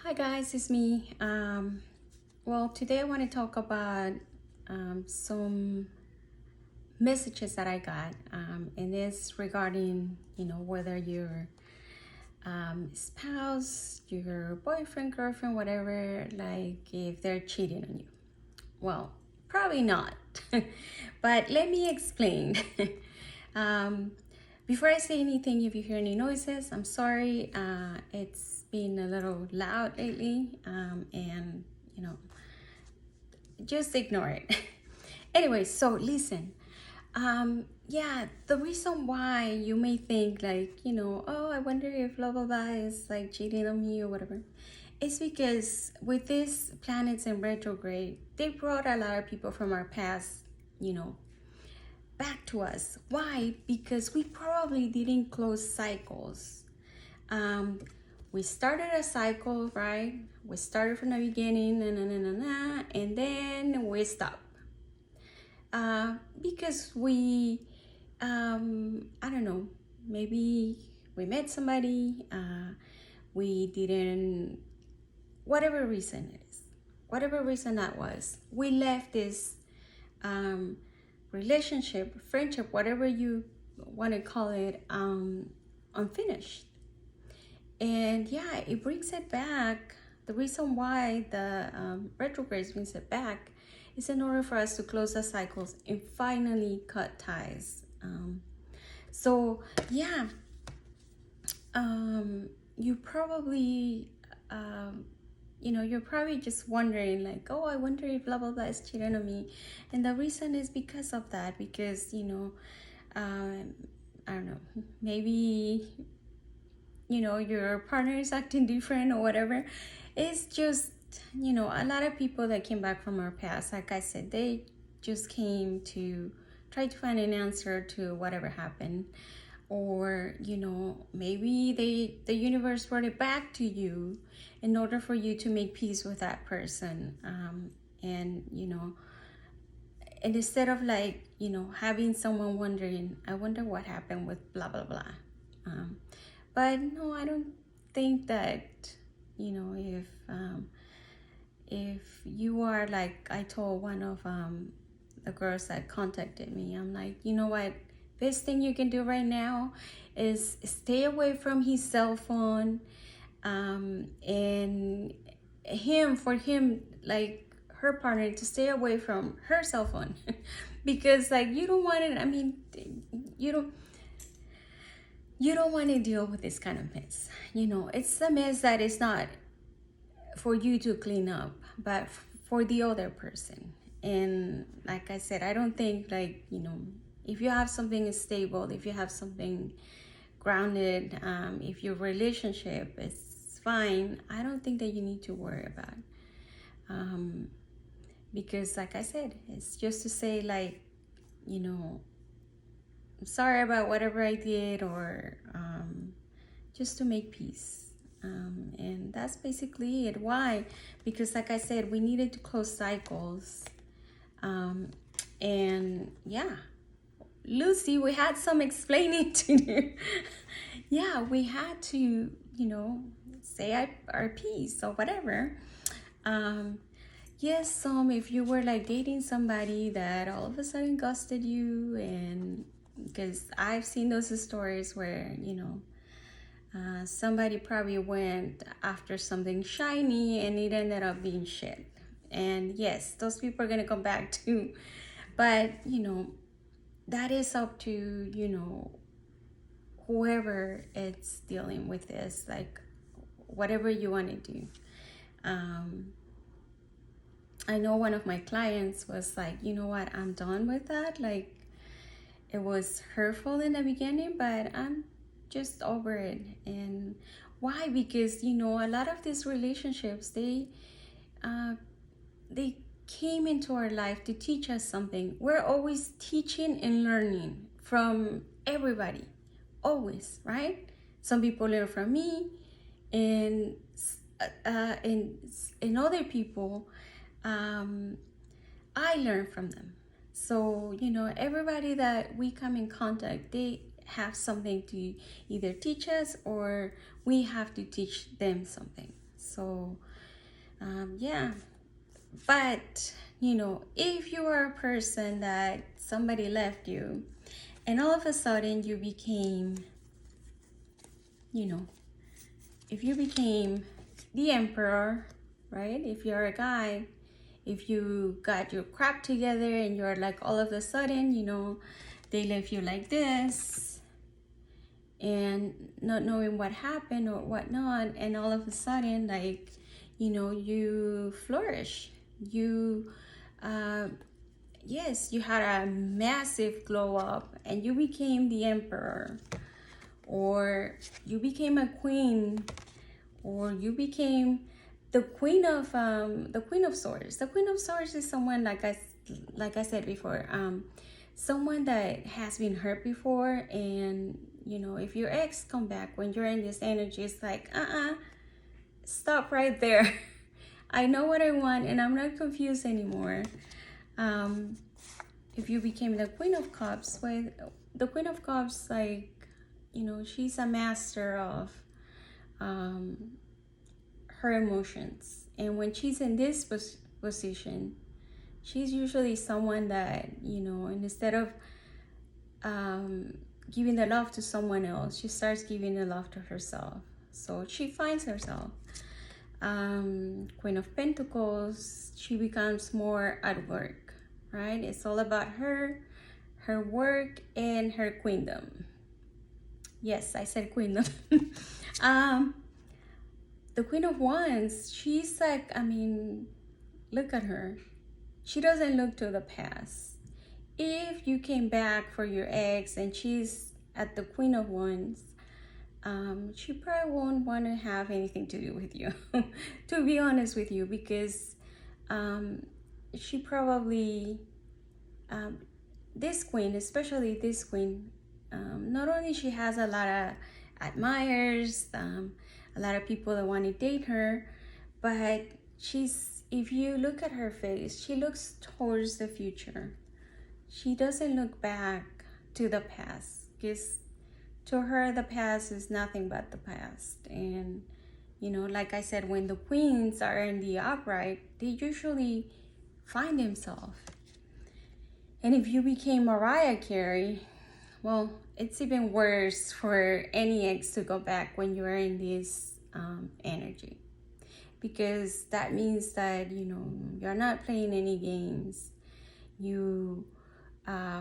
Hi guys, it's me. Well, today I want to talk about some messages that I got, and it's regarding whether your spouse, your boyfriend, girlfriend, whatever, like if they're cheating on you. Well, probably not, but let me explain. um, Before I say anything, if you hear any noises, I'm sorry. It's been a little loud lately, and you know, just ignore it. Anyway, so listen. Yeah, the reason why you may think like, oh, I wonder if blah blah blah is like cheating on me or whatever, is because with these planets in retrograde, they brought a lot of people from our past, you know, back to us. Why? Because we probably didn't close cycles. Um, we started a cycle, right? We started from the beginning, and then we stopped. Because I don't know, maybe we met somebody, we didn't, whatever reason it is, whatever reason that was, we left this um, relationship, friendship, whatever you want to call it, unfinished. And yeah, it brings it back. The reason why the retrograde brings it back is in order for us to close the cycles and finally cut ties. So yeah, you probably, you're probably just wondering like, oh, I wonder if blah blah blah is cheating on me, and the reason is because of that. Because um, I don't know, maybe your partner is acting different or whatever. It's just, a lot of people that came back from our past, like I said, they just came to try to find an answer to whatever happened. Or maybe the universe brought it back to you in order for you to make peace with that person. And and instead of like having someone wondering, I wonder what happened with blah blah blah. um, but no, I don't think that, if you are like, I told one of the girls that contacted me, I'm like, you know what, best thing you can do right now is stay away from his cell phone. And for him, like her partner, to stay away from her cell phone. Because like you don't want it, I mean, you don't you don't want to deal with this kind of mess. It's a mess that is not for you to clean up, but for the other person. And like I said, I don't think, like, if you have something stable, if you have something grounded, if your relationship is fine, I don't think that you need to worry about. Um, because like I said, it's just to say like, I'm sorry about whatever I did, or just to make peace. And that's basically it. Why? Because like I said, we needed to close cycles. And yeah, Lucy, we had some explaining to do. Yeah, we had to, say our piece or whatever. Yes, if you were like dating somebody that all of a sudden ghosted you, and because I've seen those stories where, somebody probably went after something shiny and it ended up being shit. And yes, those people are going to come back too. But, that is up to, whoever is dealing with this, like whatever you want to do. I know one of my clients was like, you know what, I'm done with that. Like, it was hurtful in the beginning, but I'm just over it. And why? Because a lot of these relationships, uh, they came into our life to teach us something. We're always teaching and learning from everybody, always, right? Some people learn from me, and and other people, I learn from them. So, everybody that we come in contact, they have something to either teach us, or we have to teach them something. So yeah, but you know, if you are a person that somebody left you and all of a sudden you became, you know, if you became the emperor, right? If you're a guy, if you got your crap together and you're like all of a sudden, you know, they left you like this and not knowing what happened or whatnot, and all of a sudden, like, you know, you flourish. You, yes, you had a massive glow up and you became the emperor, or you became a queen, or you became the queen of swords. The queen of swords is someone, like I said before, someone that has been hurt before. And you know, if your ex come back when you're in this energy, it's like, stop right there. I know what I want and I'm not confused anymore. If you became the queen of cups, with the queen of cups, like, you know, she's a master of her emotions. And when she's in this position, she's usually someone that, you know, and instead of giving the love to someone else, she starts giving the love to herself. So she finds herself. Queen of Pentacles, she becomes more at work, right? It's all about her work, and her queendom. Yes, I said queendom. The Queen of Wands, she's like, I mean, look at her. She doesn't look to the past. If you came back for your ex and she's at the Queen of Wands, she probably won't want to have anything to do with you, to be honest with you, because she probably, this queen, especially this queen, not only she has a lot of admirers, a lot of people that want to date her, but she's, if you look at her face, she looks towards the future. She doesn't look back to the past, because to her the past is nothing but the past. And you know, like I said, when the queens are in the upright, they usually find themselves. And if you became Mariah Carey, well, it's even worse for any ex to go back when you are in this energy, because that means that, you know, you're not playing any games. You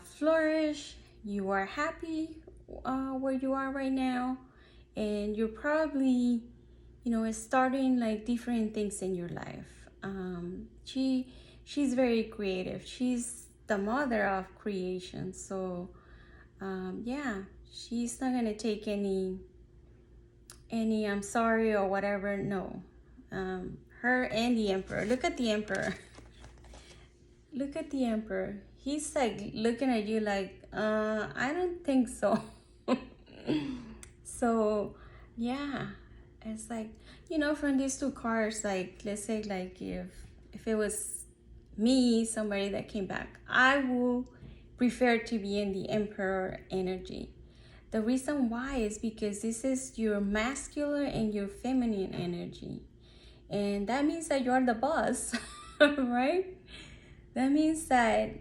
flourish, you are happy where you are right now, and you're probably, you know, starting like different things in your life. She's very creative. She's the mother of creation. So yeah, she's not gonna take any I'm sorry or whatever. No. Her and the emperor. Look at the emperor. Look at the emperor. He's like looking at you like, I don't think so. So yeah, it's like, you know, from these two cards, like, let's say like if it was me, somebody that came back, I will prefer to be in the emperor energy. The reason why is because this is your masculine and your feminine energy, and that means that you're the boss. Right? That means that,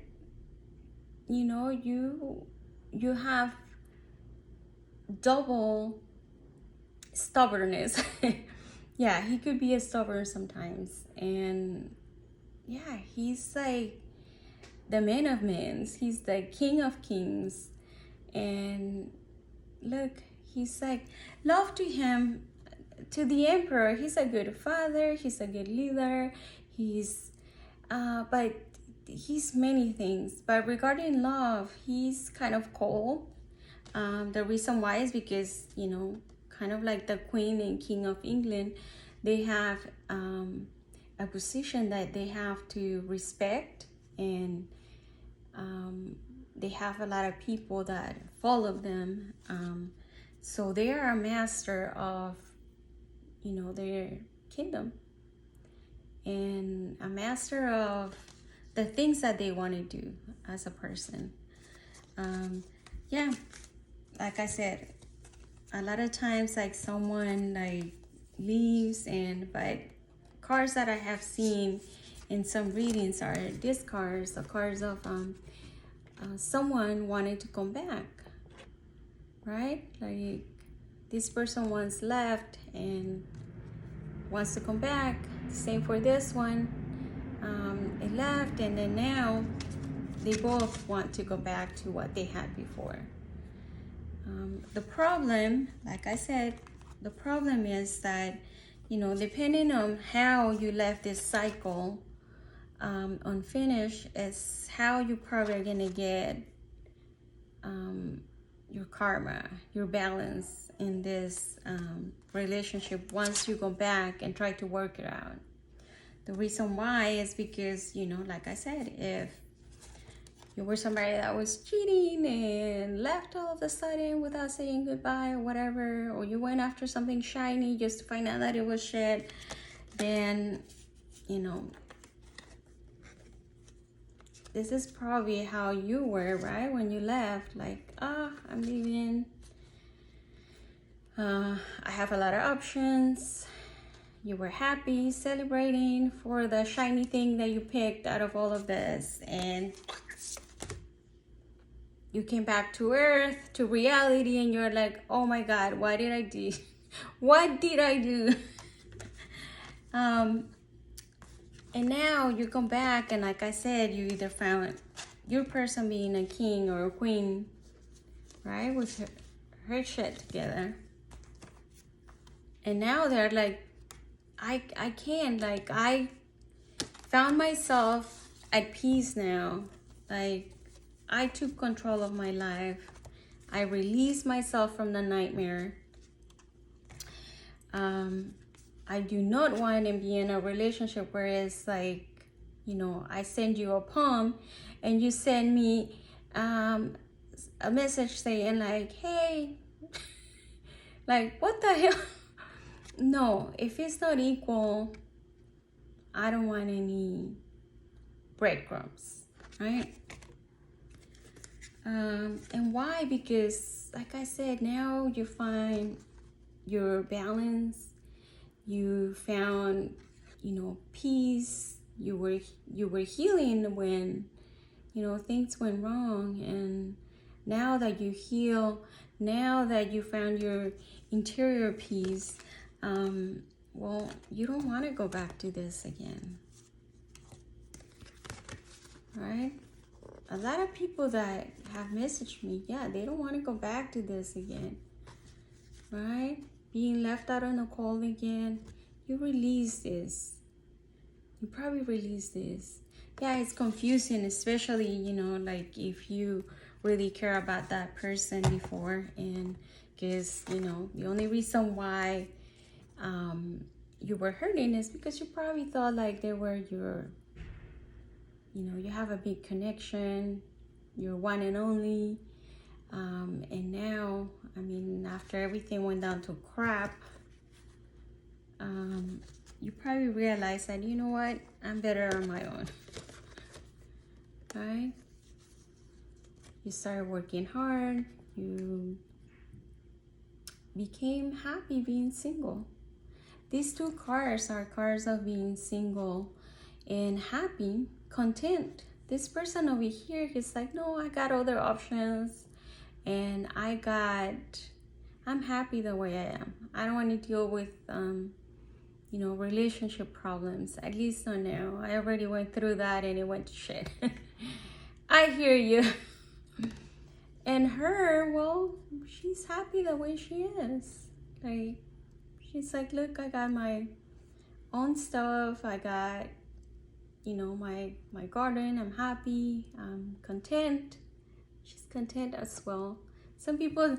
you know, you have double stubbornness. Yeah, he could be a stubborn sometimes. And yeah, he's like the man of men. He's the king of kings. And look, he's like, love to him, to the emperor, he's a good father, he's a good leader, he's but he's many things. But regarding love, he's kind of cold. The reason why is because, you know, kind of like the Queen and King of England, they have a position that they have to respect, and they have a lot of people that follow them. So they are a master of, you know, their kingdom, and a master of the things that they want to do as a person. Yeah, like I said, a lot of times, like, someone like leaves, but cards that I have seen in some readings are these cards, the cards of someone wanting to come back, right? Like this person once left and wants to come back. Same for this one. It left, and then now they both want to go back to what they had before. The problem, like I said, the problem is that, you know, depending on how you left this cycle unfinished, is how you probably are gonna get your karma, your balance in this relationship once you go back and try to work it out. The reason why is because, you know, like I said, if you were somebody that was cheating and left all of a sudden without saying goodbye or whatever, or you went after something shiny just to find out that it was shit, then, you know, this is probably how you were, right? When you left, like, I'm leaving. I have a lot of options. You were happy, celebrating for the shiny thing that you picked out of all of this, and you came back to earth, to reality, and you're like, oh my God, what did I do? What did I do? And now you come back, and like I said, you either found your person being a king or a queen, right? With her shit together. And now they're like, I can't, like, I found myself at peace now. Like, I took control of my life. I released myself from the nightmare. I do not want to be in a relationship where it's like, you know, I send you a poem and you send me a message saying like, hey, like, what the hell? No, if it's not equal, I don't want any breadcrumbs, right? And why? Because, like I said, now you find your balance. You found, you know, peace. You were healing when, you know, things went wrong. And now that you heal, now that you found your interior peace, well, you don't want to go back to this again, right? A lot of people that have messaged me, yeah, they don't want to go back to this again, right? Being left out on the cold again. You release this. You probably release this. Yeah, it's confusing, especially, you know, like if you really care about that person before, and because, you know, the only reason why you were hurting is because you probably thought like they were your, you know, you have a big connection, you're one and only, and now, I mean, after everything went down to crap, you probably realize that, you know what, I'm better on my own, right? You started working hard, you became happy being single. These two cards are cards of being single and happy, content. This person over here, he's like, no, I got other options, and I'm happy the way I am. I don't want to deal with, you know, relationship problems, at least not now. I already went through that and it went to shit. I hear you. And her, well, she's happy the way she is. Like, she's like, look, I got my own stuff. I got, you know, my garden. I'm happy. I'm content. She's content as well. Some people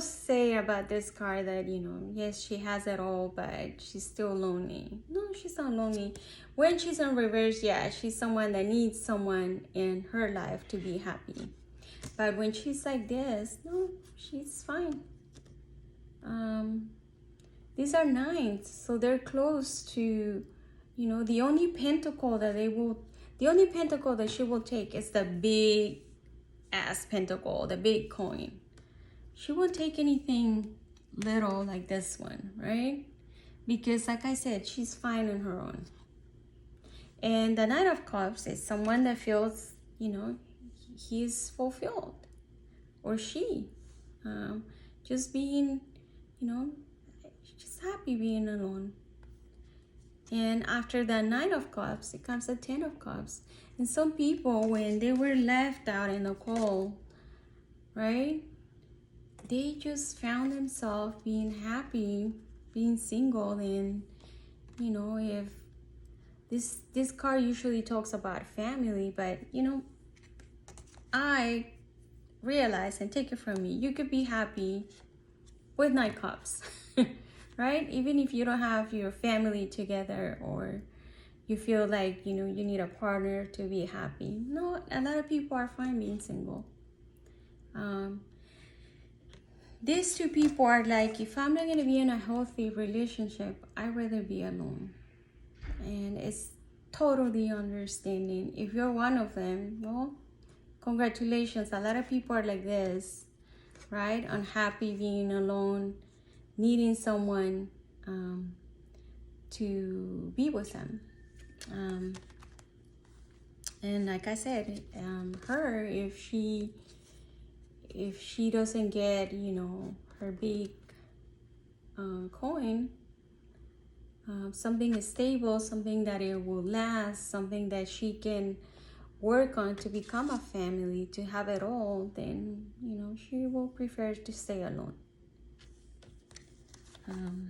say about this card that, you know, yes, she has it all, but she's still lonely. No, she's not lonely. When she's in reverse, yeah, she's someone that needs someone in her life to be happy. But when she's like this, no, she's fine. These are nines, so they're close to, you know, the only pentacle that she will take is the big ass pentacle, the big coin. She won't take anything little like this one, right? because like I said, she's fine on her own. And the Knight of Cups is someone that feels, he's fulfilled, or she, just being, you know, just happy being alone. And after the Nine of Cups, it comes the Ten of Cups. And some people, when they were left out in the cold, right, they just found themselves being happy, being single. And if this card usually talks about family, but I realize, and take it from me, you could be happy with Nine Cups. Right? Even if you don't have your family together, or you feel like you need a partner to be happy. No, a lot of people are fine being single. These two people are like, if I'm not going to be in a healthy relationship, I'd rather be alone. And it's totally understanding. If you're one of them, well, congratulations. A lot of people are like this, right? Unhappy being alone, needing someone to be with them. And like I said, her, if she doesn't get her big coin, something is stable, something that it will last, something that she can work on to become a family, to have it all, then she will prefer to stay alone.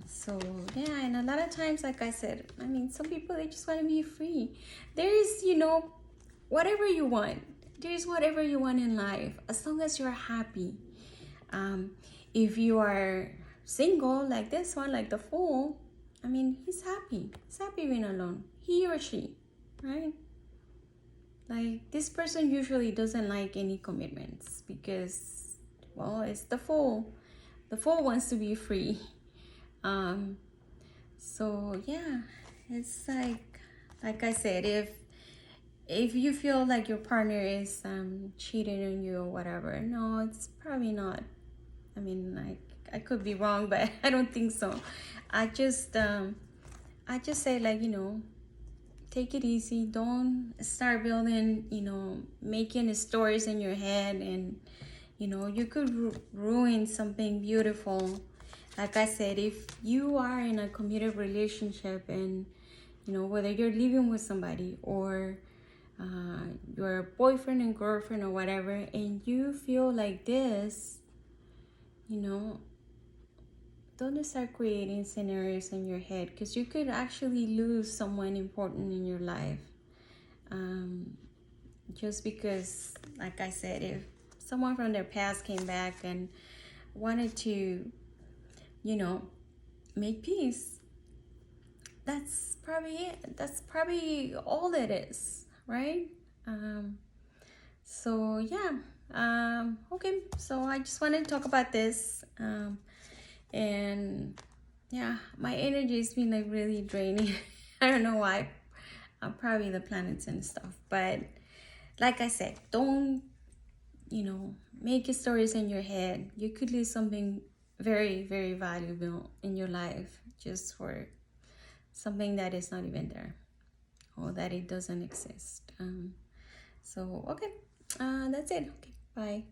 So yeah, and a lot of times, like I said, some people, they just want to be free. There is whatever you want. There's whatever you want in life, as long as you're happy. If you are single, like this one, like the Fool, he's happy. He's happy being alone. He or she, right? Like, this person usually doesn't like any commitments because, well, it's the Fool. The Fool wants to be free. So yeah, it's like I said, if you feel like your partner is cheating on you or whatever, no, it's probably not. I could be wrong, but I don't think so. I just say, like, take it easy. Don't start building, making stories in your head, and you could ruin something beautiful. Like I said, if you are in a committed relationship, and whether you're living with somebody, or your boyfriend and girlfriend or whatever, and you feel like this, don't start creating scenarios in your head, because you could actually lose someone important in your life. Just because, like I said, if someone from their past came back and wanted to make peace, that's probably it. That's probably all it is, right? So yeah, okay, so I just wanted to talk about this, and yeah, my energy has been like really draining. I don't know why. Probably the planets and stuff, but like I said, don't make stories in your head. You could lose something very, very valuable in your life just for something that is not even there, or that it doesn't exist. So okay, that's it. Okay, bye.